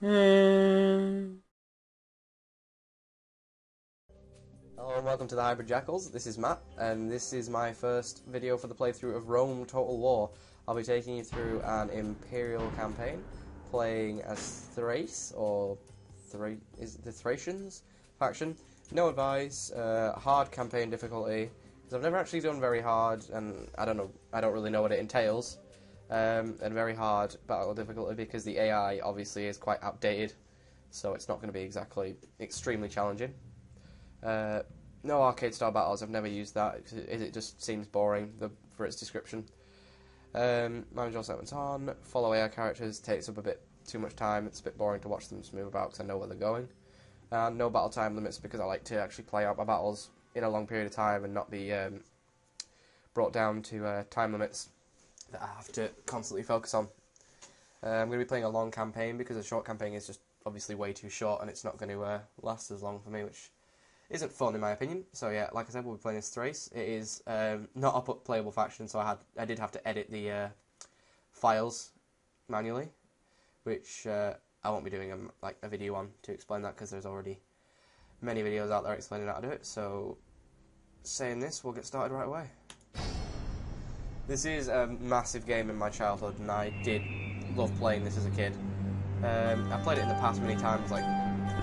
Hello and welcome to the Hybrid Jackals. This is Matt, and this is my first video for the playthrough of Rome Total War. I'll be taking you through an Imperial campaign, playing as Thrace, or is it the Thracians faction. No advice, hard campaign difficulty, because I've never actually done very hard, and I don't really know what it entails. And very hard battle difficulty because the AI obviously is quite outdated, so it's not going to be exactly extremely challenging. No arcade style battles, I've never used that, it just seems boring for its description. Manage all segments on, follow AI characters takes up a bit too much time, it's a bit boring to watch them just move about because I know where they're going. And no battle time limits because I like to actually play out my battles in a long period of time and not be brought down to time limits that I have to constantly focus on. I'm going to be playing a long campaign because a short campaign is just obviously way too short and it's not going to last as long for me, which isn't fun in my opinion. So yeah, like I said, we'll be playing as Thrace. It is not a playable faction, so I did have to edit the files manually, which I won't be doing a video on to explain that because there's already many videos out there explaining how to do it. So saying this, we'll get started right away. This is a massive game in my childhood, and I did love playing this as a kid. I played it in the past many times, like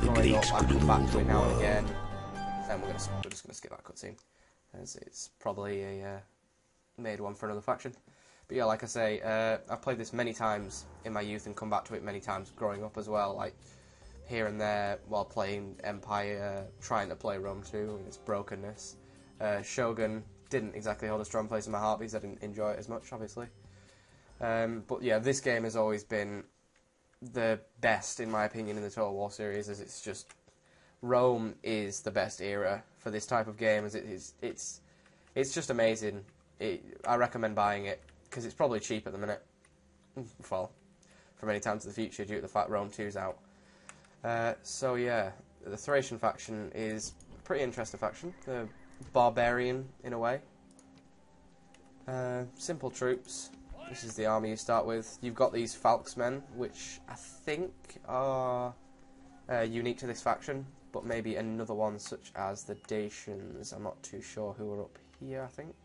growing up. I come back to it now and again. And we're just going to skip that cutscene, as it's probably a made one for another faction. But yeah, like I say, I've played this many times in my youth and come back to it many times growing up as well, like here and there while playing Empire, trying to play Rome 2 and its brokenness. Shogun didn't exactly hold a strong place in my heart because I didn't enjoy it as much, obviously. But yeah, this game has always been the best, in my opinion, in the Total War series, as it's just... Rome is the best era for this type of game, as it's just amazing. I recommend buying it, because it's probably cheap at the minute. Well, for many times in the future, due to the fact Rome 2's out. So yeah, the Thracian faction is a pretty interesting faction. They're barbarian, in a way. Simple troops. This is the army you start with. You've got these Falksmen, which I think are unique to this faction, but maybe another one such as the Dacians. I'm not too sure who are up here, I think.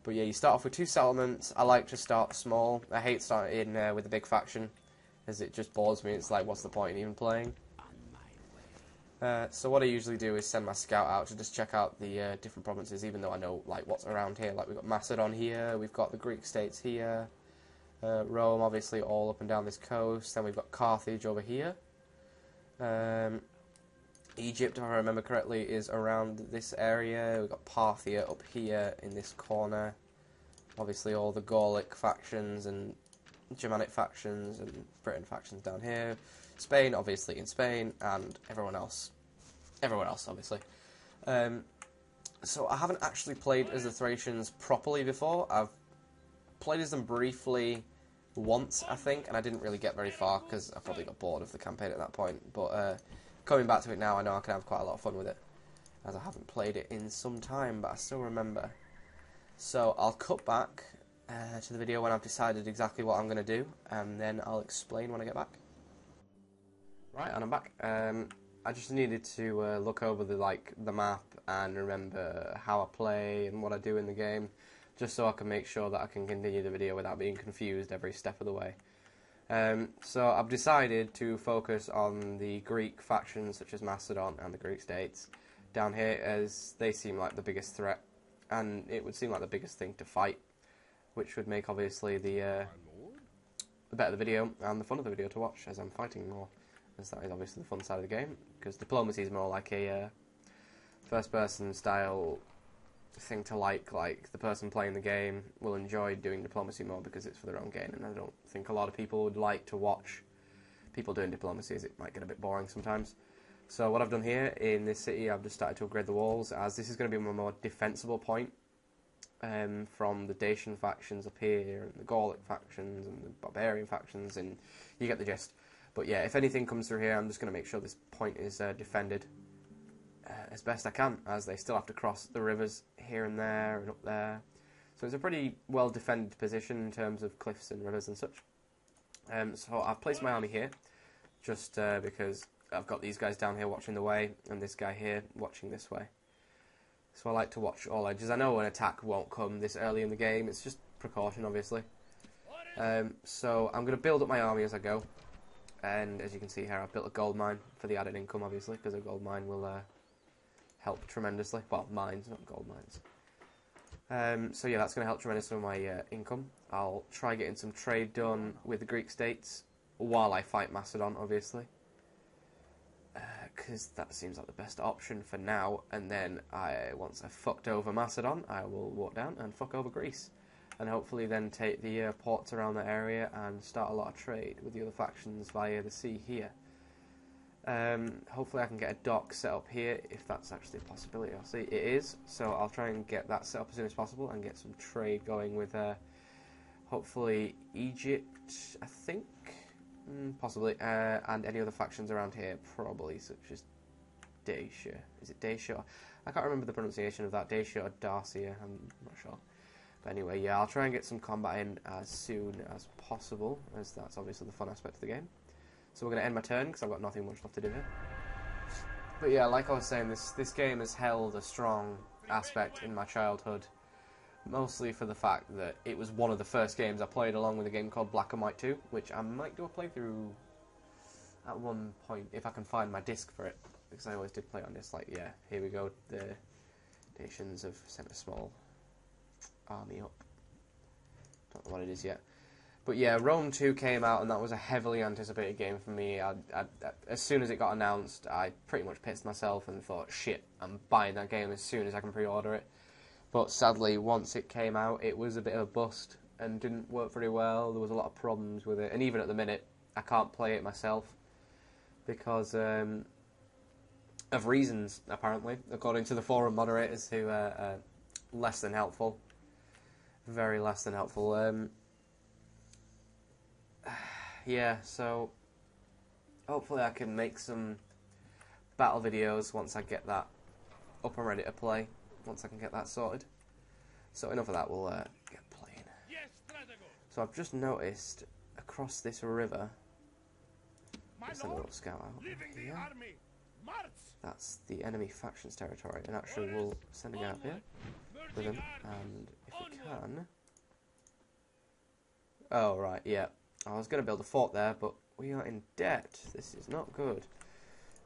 But yeah, you start off with 2 settlements. I like to start small. I hate starting with a big faction, as it just bores me. It's like, what's the point in even playing? So what I usually do is send my scout out to just check out the different provinces, even though I know like what's around here. Like we've got Macedon here, we've got the Greek states here, Rome obviously all up and down this coast. Then we've got Carthage over here. Egypt, if I remember correctly, is around this area. We've got Parthia up here in this corner. Obviously all the Gallic factions and Germanic factions and Britain factions down here. Spain, obviously, in Spain, and everyone else. Everyone else, obviously. So I haven't actually played as the Thracians properly before. I've played as them briefly once, I think, and I didn't really get very far because I probably got bored of the campaign at that point. But coming back to it now, I know I can have quite a lot of fun with it, as I haven't played it in some time, but I still remember. So I'll cut back to the video when I've decided exactly what I'm going to do, and then I'll explain when I get back. Right, and I'm back. I just needed to look over the map and remember how I play and what I do in the game, just so I can make sure that I can continue the video without being confused every step of the way. So I've decided to focus on the Greek factions such as Macedon and the Greek states down here, as they seem like the biggest threat, and it would seem like the biggest thing to fight, which would make obviously the better the video and the fun of the video to watch, as I'm fighting more. As that is obviously the fun side of the game, because diplomacy is more like a first-person style thing to like the person playing the game will enjoy doing diplomacy more because it's for their own gain, and I don't think a lot of people would like to watch people doing diplomacy, as it might get a bit boring sometimes. So what I've done here in this city, I've just started to upgrade the walls, as this is going to be my more defensible point from the Dacian factions up here, and the Gallic factions, and the barbarian factions, and you get the gist. But yeah, if anything comes through here, I'm just going to make sure this point is defended as best I can, as they still have to cross the rivers here and there and up there. So it's a pretty well defended position in terms of cliffs and rivers and such. So I've placed my army here. just because I've got these guys down here watching the way, and this guy here watching this way. So I like to watch all edges. I know an attack won't come this early in the game, it's just precaution, obviously. So I'm going to build up my army as I go, and as you can see here, I've built a gold mine for the added income, obviously, because a gold mine will help tremendously. Well, mines, not gold mines. So yeah, that's going to help tremendously with my income. I'll try getting some trade done with the Greek states while I fight Macedon, obviously, because that seems like the best option for now. And then once I've fucked over Macedon, I will walk down and fuck over Greece, and hopefully then take the ports around that area and start a lot of trade with the other factions via the sea here. Hopefully I can get a dock set up here, if that's actually a possibility. I'll see. It is, so I'll try and get that set up as soon as possible and get some trade going with hopefully Egypt, I think, possibly, and any other factions around here, probably, such as Dacia. Is it Dacia? I can't remember the pronunciation of that. Dacia or Dacia, I'm not sure. But anyway, yeah, I'll try and get some combat in as soon as possible, as that's obviously the fun aspect of the game. So we're going to end my turn, because I've got nothing much left to do here. But yeah, like I was saying, this game has held a strong aspect in my childhood, mostly for the fact that it was one of the first games I played along with a game called Black and White 2, which I might do a playthrough at one point, if I can find my disc for it, because I always did play on this. Like, yeah, here we go, the nations have sent a small army up. Don't know what it is yet. But yeah, Rome 2 came out, and that was a heavily anticipated game for me. As soon as it got announced, I pretty much pissed myself and thought, shit, I'm buying that game as soon as I can pre-order it. But sadly, once it came out, it was a bit of a bust and didn't work very well. There was a lot of problems with it, and even at the minute, I can't play it myself because of reasons, apparently, according to the forum moderators, who are less than helpful. Very less than helpful. Yeah, so hopefully I can make some battle videos once I get that up and ready to play, once I can get that sorted. So enough of that, we'll get playing. So I've just noticed across this river, let's send a little scout out here. That's the enemy faction's territory, and actually we'll send a guy up here with him, and if we can... Oh, right, yeah. I was going to build a fort there, but we are in debt. This is not good.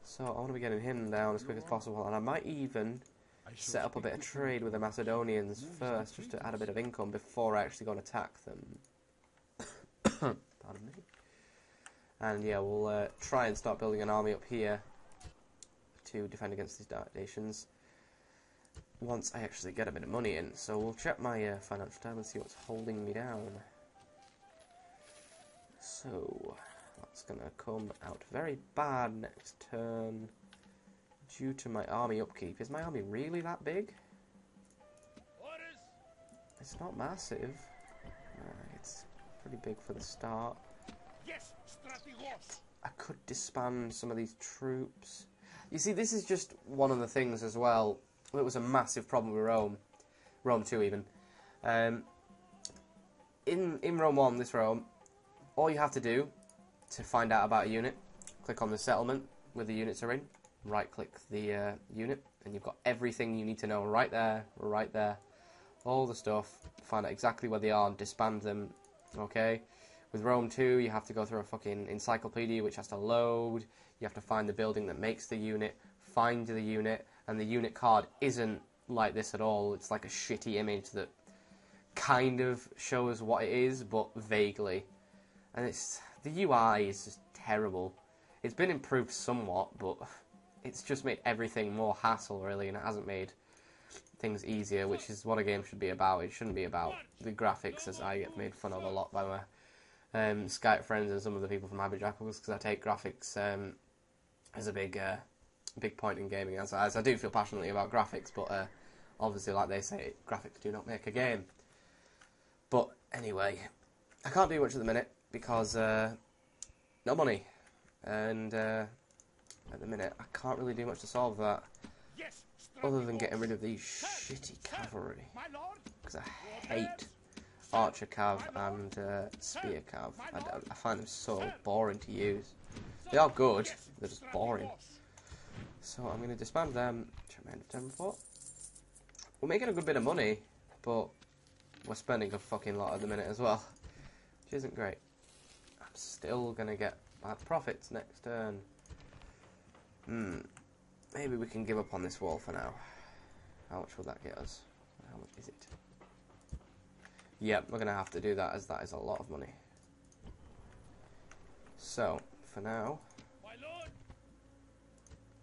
So I want to be getting him down as quick as possible, and I might even set up a bit of trade with the Macedonians first, just to add a bit of income before I actually go and attack them. Pardon me. And yeah, we'll try and start building an army up here to defend against these dark nations once I actually get a bit of money in. So we'll check my financial tab and see what's holding me down. So, that's going to come out very bad next turn due to my army upkeep. Is my army really that big? It's not massive. It's pretty big for the start. I could disband some of these troops. You see, this is just one of the things as well. It was a massive problem with Rome. Rome 2 even. In Rome 1, this Rome, all you have to do to find out about a unit, click on the settlement where the units are in, right-click the unit, and you've got everything you need to know right there, all the stuff, find out exactly where they are and disband them, okay? With Rome 2, you have to go through a fucking encyclopedia which has to load, you have to find the building that makes the unit, find the unit, and the unit card isn't like this at all. It's like a shitty image that kind of shows what it is, but vaguely. And the UI is just terrible. It's been improved somewhat, but it's just made everything more hassle, really, and it hasn't made things easier, which is what a game should be about. It shouldn't be about the graphics, as I get made fun of a lot by my Skype friends and some of the people from Jackals, because I take graphics as a big point in gaming, as I do feel passionately about graphics, but obviously, like they say, graphics do not make a game. But anyway, I can't do much at the minute, because no money, and at the minute I can't really do much to solve that, other than getting rid of these shitty cavalry, because I hate archer cav and spear cav. I find them so boring to use. They are good, they're just boring. So I'm going to disband them. Check my end of turn report. We're making a good bit of money, but we're spending a fucking lot at the minute as well, which isn't great. I'm still going to get bad profits next turn. Maybe we can give up on this wall for now. How much will that get us? How much is it? Yep, we're going to have to do that, as that is a lot of money. So, for now,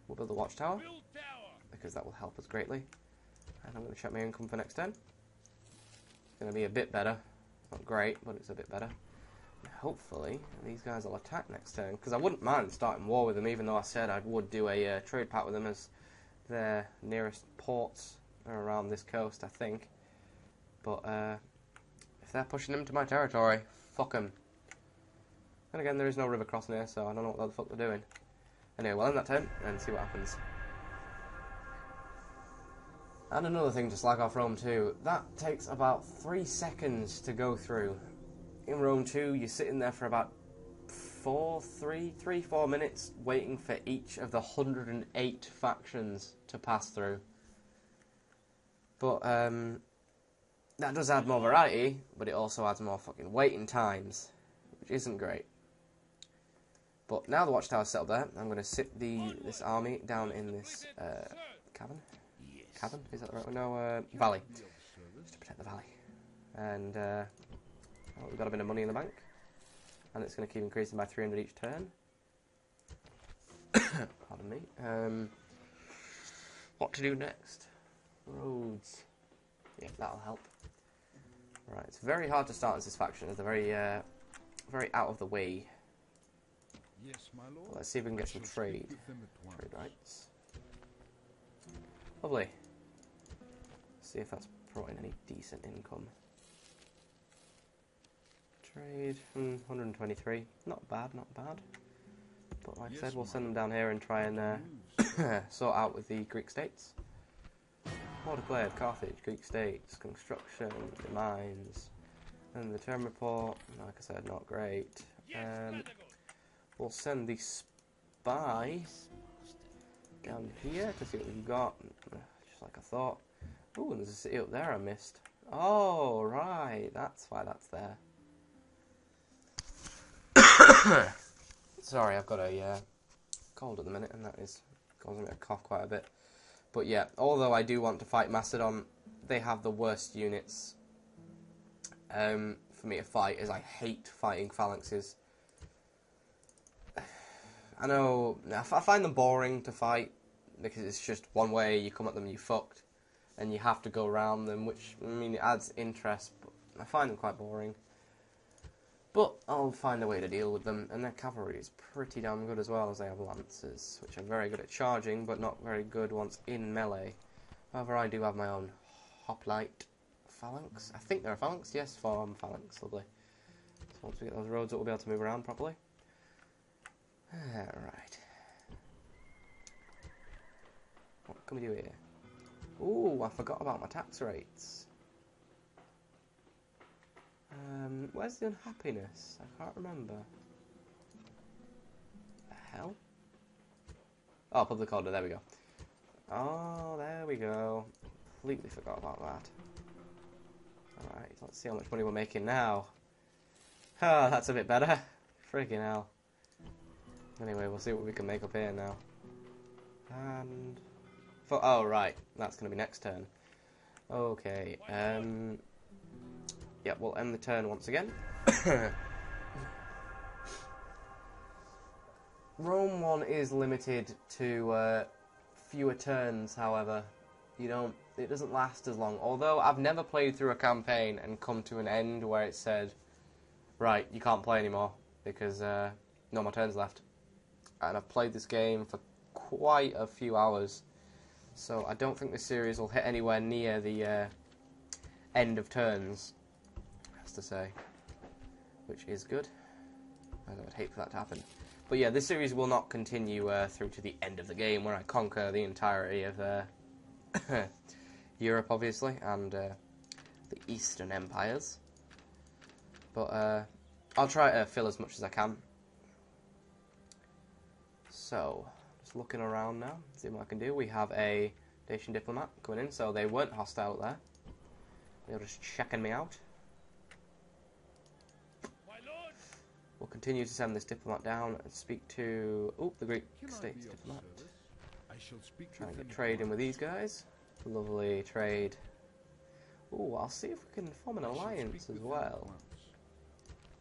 we'll build a watchtower, because that will help us greatly. And I'm going to check my income for next turn. It's going to be a bit better. Not great, but it's a bit better. And hopefully, these guys will attack next turn, because I wouldn't mind starting war with them, even though I said I would do a trade pact with them, as their nearest ports are around this coast, I think. But, if they're pushing them to my territory, fuck them. And again, there is no river crossing here, so I don't know what the fuck they're doing. Anyway, we'll end that turn and see what happens. And another thing to slag off Rome 2, that takes about 3 seconds to go through. In Rome 2, you're sitting there for about 4 minutes waiting for each of the 108 factions to pass through. But, that does add more variety, but it also adds more fucking waiting times, which isn't great. But now the watchtower's set up there, I'm going to sit this army down in this cavern. Cavern? Is that the right one? No, valley. Just to protect the valley. And well, we've got a bit of money in the bank. And it's going to keep increasing by 300 each turn. Pardon me. What to do next? Roads. Yeah, that'll help. Right, it's very hard to start as this faction, as they're very out of the way. Yes, my lord. Well, let's see if we can get some trade. Trade rights. Lovely. See if that's brought in any decent income. Trade, 123. Not bad, not bad. But like I said, we'll send them down here and try and sort out with the Greek states. War declared, Carthage, Greek states, construction, the mines, and the term report, like I said, not great. We'll send the spy down here to see what we've got, just like I thought. Ooh, and there's a city up there I missed. Oh, right, that's why that's there. Sorry, I've got a cold at the minute, and that is causing me to cough quite a bit. But yeah, although I do want to fight Macedon, they have the worst units for me to fight, as I hate fighting phalanxes. I know, I find them boring to fight, because it's just one way, you come at them, you fucked, and you have to go around them, which, I mean, it adds interest, but I find them quite boring. But I'll find a way to deal with them, and their cavalry is pretty damn good as well, as they have lancers, which are very good at charging, but not very good once in melee. However, I do have my own hoplite phalanx. I think they're a phalanx, yes, farm phalanx, lovely. So once we get those roads up, we'll be able to move around properly. Right. What can we do here? Ooh, I forgot about my tax rates. Where's the unhappiness? I can't remember. The hell? Oh, public order, there we go. Oh, there we go. Completely forgot about that. Alright, let's see how much money we're making now. Ah, that's a bit better. Friggin' hell. Anyway, we'll see what we can make up here now. And... oh, right. That's going to be next turn. Okay, yeah, we'll end the turn once again. Rome 1 is limited to fewer turns, however. It doesn't last as long. Although I've never played through a campaign and come to an end where it said, right, you can't play anymore because no more turns left. And I've played this game for quite a few hours. So I don't think this series will hit anywhere near the end of turns, to say, which is good. I would hate for that to happen. But yeah, this series will not continue through to the end of the game, where I conquer the entirety of Europe, obviously, and the Eastern Empires. But I'll try to fill as much as I can. So, just looking around now, see what I can do. We have a Dacian diplomat coming in, so they weren't hostile up there. They were just checking me out. We'll continue to send this diplomat down and speak to the Greek state's diplomat. Trying to get trade in with these guys. Lovely trade. Oh, I'll see if we can form an alliance as well.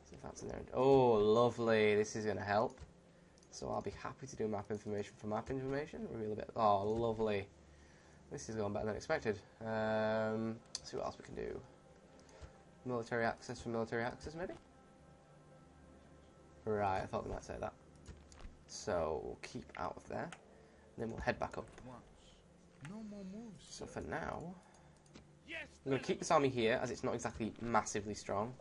See if that's in there. Oh, lovely. This is going to help. So I'll be happy to do map information for map information. Reveal a bit. Oh, lovely. This is going better than expected. Let's see what else we can do. Military access for military access, maybe? Right, I thought they might say that. So we'll keep out of there. Then we'll head back up. So for now, I'm going to keep this army here, as it's not exactly massively strong.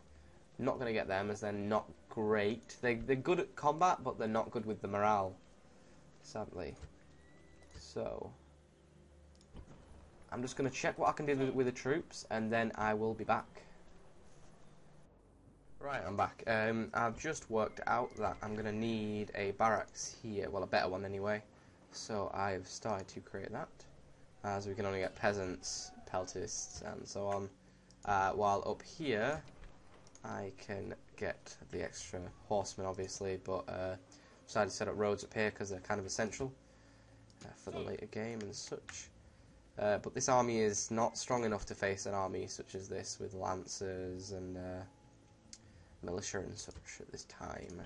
Not going to get them, as they're not great. They're good at combat, but they're not good with the morale, sadly. So I'm just going to check what I can do with the troops, and then I will be back. Right, I'm back. I've just worked out that I'm going to need a barracks here. Well, a better one anyway. So I've started to create that, as we can only get peasants, peltists, and so on. While up here, I can get the extra horsemen, obviously, but decided to set up roads up here because they're kind of essential for the later game and such. But this army is not strong enough to face an army such as this with lancers and militia and such at this time.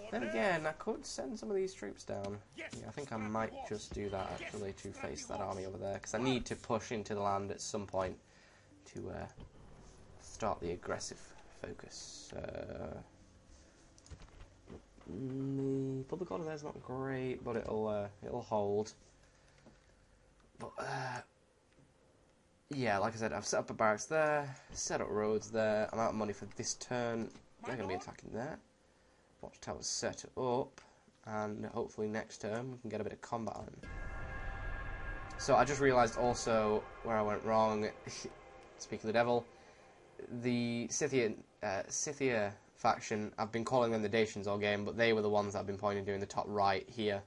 Then again, I could send some of these troops down. Yeah, I think I might just do that actually to face that army over there, because I need to push into the land at some point to start the aggressive focus. The public order there's not great, but it'll hold. But yeah, like I said, I've set up a barracks there, set up roads there. I'm out of money for this turn. They're going to be attacking there. Watchtower's set up, and hopefully next turn we can get a bit of combat on. So I just realised also where I went wrong. Speak of the devil, the Scythia faction, I've been calling them the Dacians all game, but they were the ones that I've been pointing to in the top right here.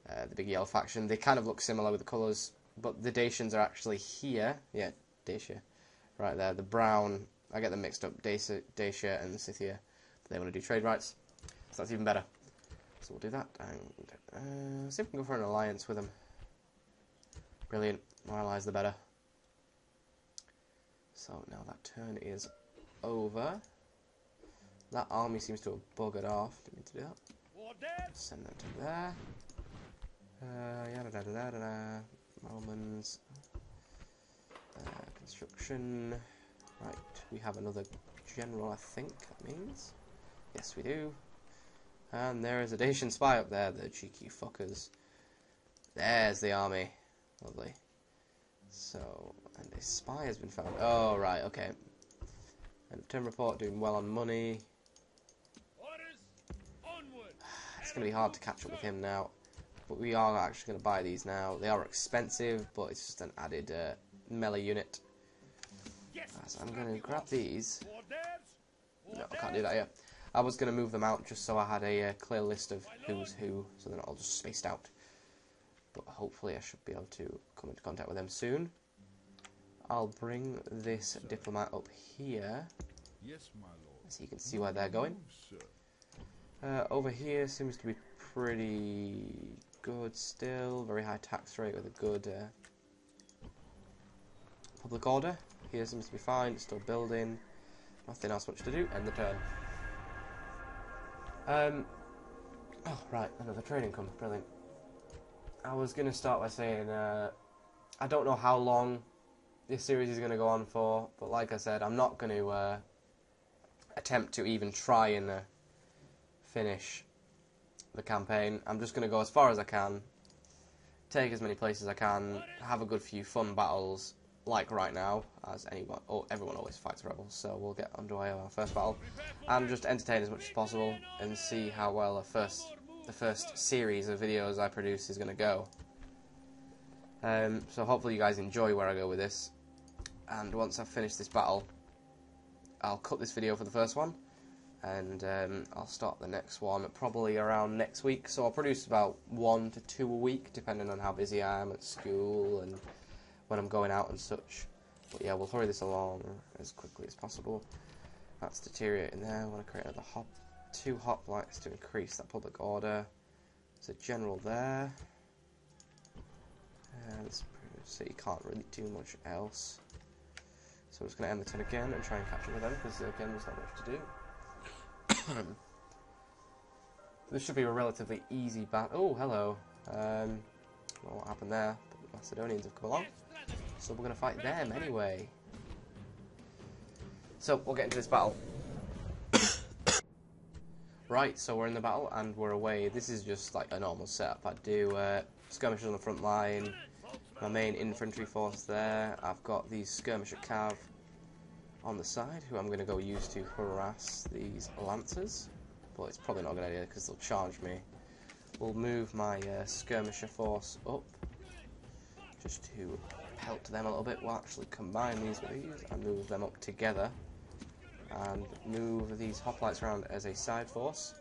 The big yellow faction. They kind of look similar with the colours, but the Dacians are actually here. Yeah, Dacia, right there. The brown, I get them mixed up. Dacia and Scythia. They want to do trade rights, so that's even better. So we'll do that, and see if we can go for an alliance with them. Brilliant, more allies the better. So now that turn is over. That army seems to have buggered off. Didn't mean to do that. Send them to there. Yada da da da da. Romans. Construction. Right, we have another general, I think that means. Yes, we do. And there is a Dacian spy up there, the cheeky fuckers. There's the army. Lovely. So, and a spy has been found. Oh, right, okay. End of term report, doing well on money. It's going to be hard to catch up with him now. But we are actually going to buy these now. They are expensive, but it's just an added melee unit. So I'm going to grab these. No, I can't do that yet. I was going to move them out just so I had a clear list of who's who, so they're not all just spaced out. But hopefully I should be able to come into contact with them soon. I'll bring this diplomat up here, so you can see where they're going. Over here seems to be pretty good still. Very high tax rate with a good public order. Here seems to be fine, it's still building. Nothing else much to do, end the turn. Oh, right, another trade income, brilliant. I was going to start by saying, I don't know how long this series is going to go on for, but like I said, I'm not going to attempt to even try and finish the campaign. I'm just going to go as far as I can, take as many places as I can, have a good few fun battles, like right now, as everyone always fights rebels, so we'll get underway on our first battle, and just entertain as much as possible, and see how well the first series of videos I produce is going to go. So hopefully you guys enjoy where I go with this, and once I've finished this battle, I'll cut this video for the first one, and I'll start the next one probably around next week. So I'll produce about 1 to 2 a week, depending on how busy I am at school and when I'm going out and such. But yeah, we'll hurry this along as quickly as possible. That's deteriorating there. I want to create another 2 hoplites to increase that public order. There's a general there. So you can't really do much else. So I'm just going to end the turn again and try and catch up with them, because again there's not much to do. This should be a relatively easy battle. Oh, hello. Well, what happened there? But the Macedonians have come along. So we're going to fight them anyway. So we'll get into this battle. Right, so we're in the battle and we're away. This is just like a normal setup. I do skirmishes on the front line. My main infantry force there. I've got these skirmisher cav on the side, who I'm going to go use to harass these lancers. But it's probably not a good idea because they'll charge me. We'll move my skirmisher force up, just to help them a little bit. We'll actually combine these with these and move them up together. And move these hoplites around as a side force.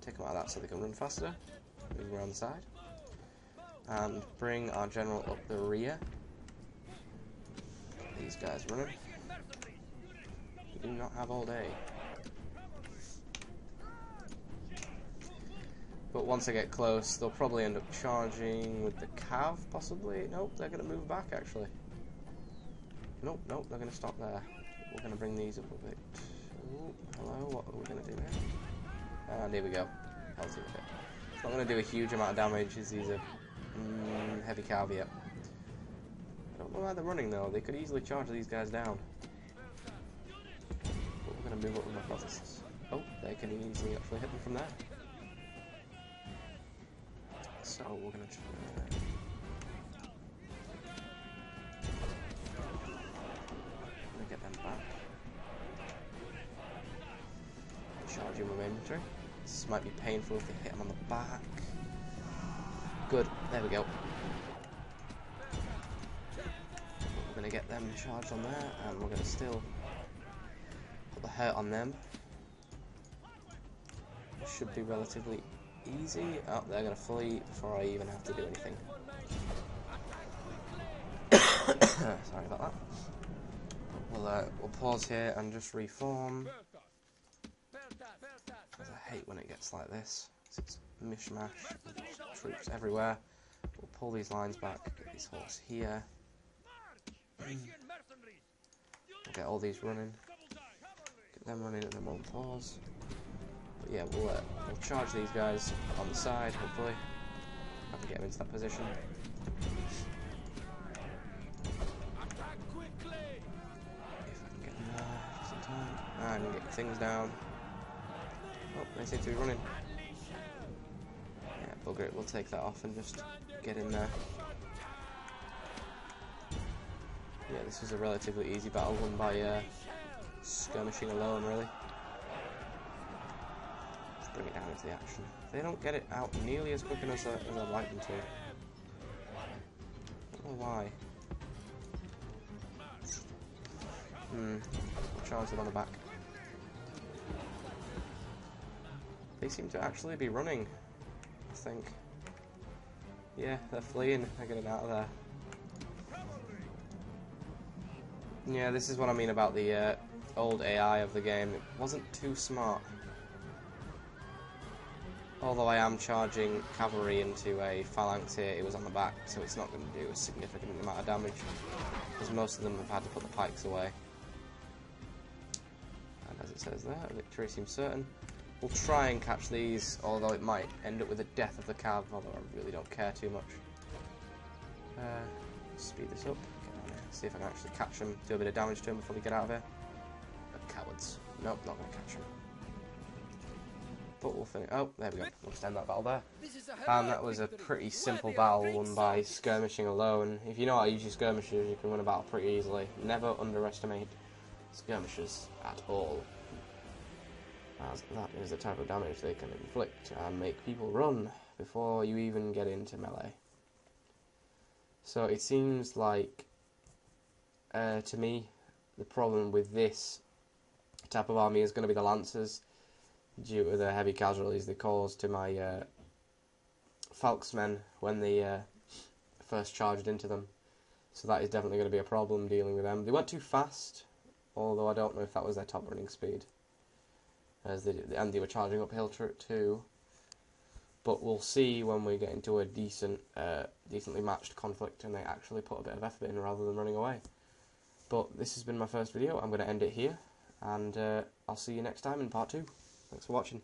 Take them out of that so they can run faster. Move around the side. And bring our general up the rear. These guys running. We do not have all day. But once I get close, they'll probably end up charging with the cav, possibly. Nope, they're going to move back, actually. Nope, they're going to stop there. We're going to bring these up a bit. Ooh, hello, what are we going to do now? And here we go. Healthy with it. It's not going to do a huge amount of damage, as these are heavy caveat. I don't know why they're running, though. They could easily charge these guys down. But we're going to move up with my processes. Oh, they can easily actually hit them from there. So we're going to try get them back. Charge your inventory. This might be painful if they hit them on the back. Good, there we go. We're going to get them charged on there, and we're going to still put the hurt on them. It should be relatively easy. Oh, they're going to flee before I even have to do anything. Sorry about that. We'll pause here and just reform. I hate when it gets like this. It's mishmash, troops everywhere. We'll pull these lines back, get these horses here. We'll get all these running. Get them running and then we'll pause. But yeah, we'll charge these guys on the side, hopefully. I can get them into that position. If I can get them there just in time. And get things down. Oh, they seem to be running. Yeah, bugger it, we'll take that off and just get in there. Yeah, this was a relatively easy battle won by skirmishing alone, really. Just bring it down into the action. They don't get it out nearly as quick as I'd like them to. I don't know why. I'll charge them on the back. They seem to actually be running, I think. Yeah, they're fleeing. They're getting out of there. Yeah, this is what I mean about the old AI of the game. It wasn't too smart. Although I am charging cavalry into a phalanx here, it was on the back, so it's not going to do a significant amount of damage, because most of them have had to put the pikes away. And as it says there, victory seems certain. We'll try and catch these, although it might end up with the death of the cav, although I really don't care too much. Speed this up, get on here, see if I can actually catch them, do a bit of damage to them before they get out of here. But cowards. Nope, not going to catch them. But we'll finish. Oh, there we go. We'll just end that battle there. And that was a pretty simple battle won by skirmishing alone. If you know how to use your skirmishers, you can win a battle pretty easily. Never underestimate skirmishers at all, as that is the type of damage they can inflict and make people run before you even get into melee. So it seems like, to me, the problem with this type of army is going to be the lancers. due to the heavy casualties they caused to my Falksmen when they first charged into them. So that is definitely going to be a problem dealing with them. They went too fast, although I don't know if that was their top running speed. And they were charging uphill too. But we'll see when we get into a decently matched conflict and they actually put a bit of effort in rather than running away. But this has been my first video. I'm going to end it here, and I'll see you next time in part 2. Thanks for watching.